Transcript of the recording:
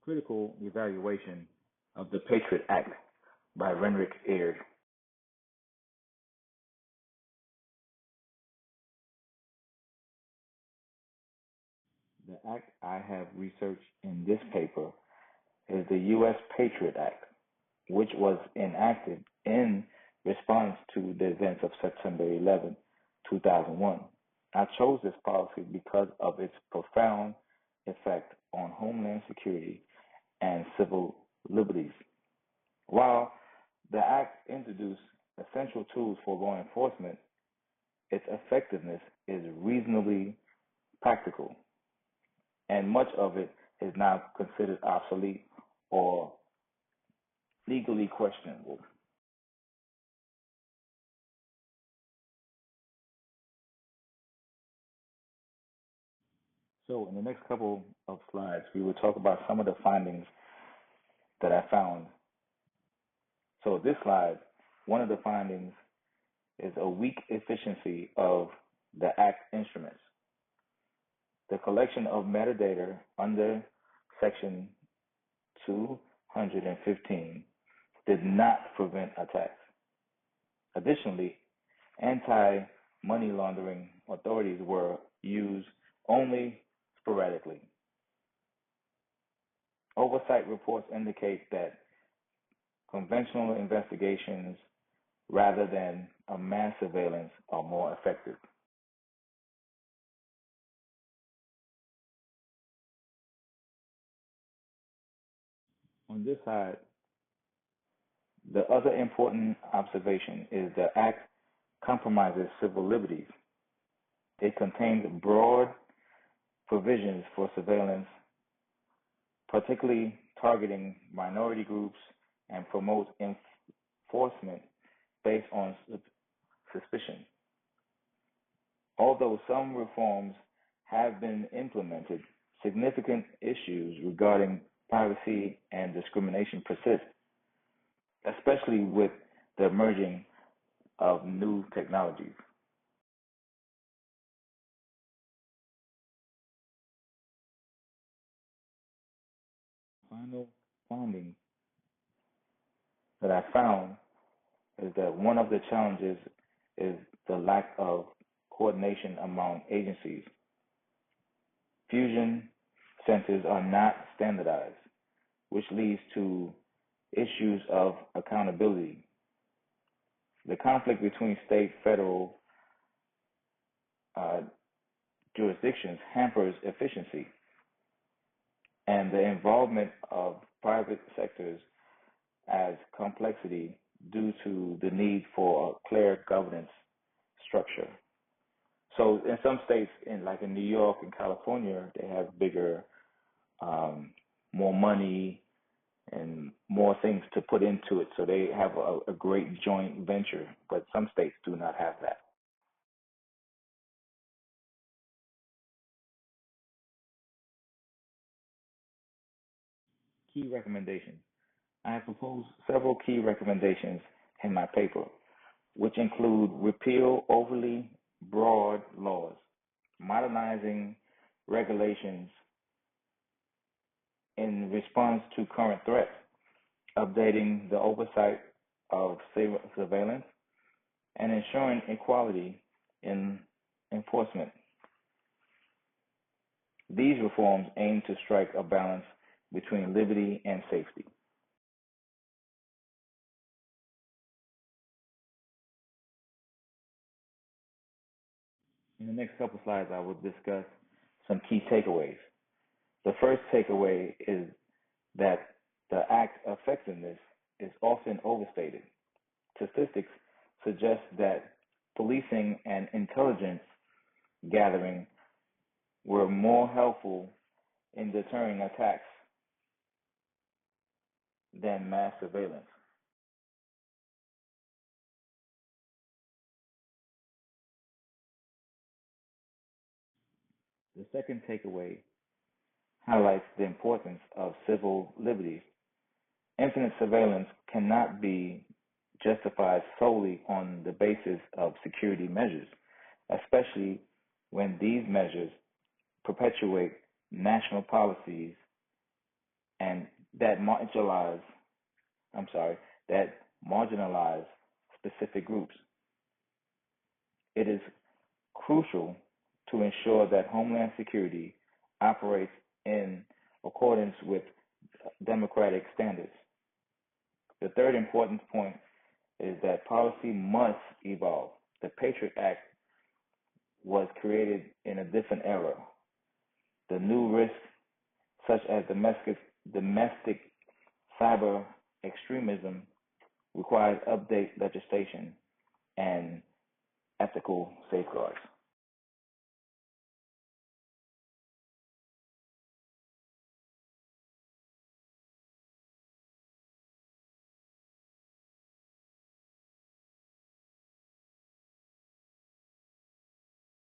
Critical Evaluation of the Patriot Act by Renrick-Dwinese. The act I have researched in this paper is the US PATRIOT Act, which was enacted in response to the events of September 11, 2001. I chose this policy because of its profound effect on homeland security and civil liberties. While the act introduced essential tools for law enforcement, its effectiveness is reasonably practical, and much of it is now considered obsolete or legally questionable. So in the next couple of slides, we will talk about some of the findings that I found. So this slide, one of the findings is a weak efficiency of the Act instruments. The collection of metadata under Section 215 did not prevent attacks. Additionally, anti-money laundering authorities were used only sporadically. Oversight reports indicate that conventional investigations rather than a mass surveillance are more effective. On this side, the other important observation is the Act compromises civil liberties. It contains broad provisions for surveillance, particularly targeting minority groups, and promotes enforcement based on suspicion. Although some reforms have been implemented, significant issues regarding privacy and discrimination persist, especially with the emerging of new technologies. Final finding that I found is that one of the challenges is the lack of coordination among agencies. Fusion centers are not standardized, which leads to issues of accountability. The conflict between state and federal jurisdictions hampers efficiency, and the involvement of private sectors adds complexity due to the need for a clear governance structure. So in some states, like in New York and California, they have bigger, more money and more things to put into it. So they have a great joint venture, but some states do not have that. Key recommendations. I have proposed several key recommendations in my paper, which include repeal overly broad laws, modernizing regulations in response to current threats, updating the oversight of surveillance, and ensuring equality in enforcement. These reforms aim to strike a balance between liberty and safety. In the next couple slides, I will discuss some key takeaways. The first takeaway is that the Act's effectiveness is often overstated. Statistics suggest that policing and intelligence gathering were more helpful in deterring attacks than mass surveillance. The second takeaway highlights the importance of civil liberties. Infinite surveillance cannot be justified solely on the basis of security measures, especially when these measures perpetuate national policies and that marginalize specific groups. It is crucial to ensure that Homeland Security operates in accordance with democratic standards. The third important point is that policy must evolve. The Patriot Act was created in a different era. The new risks, such as domestic cyber extremism, requires update legislation and ethical safeguards.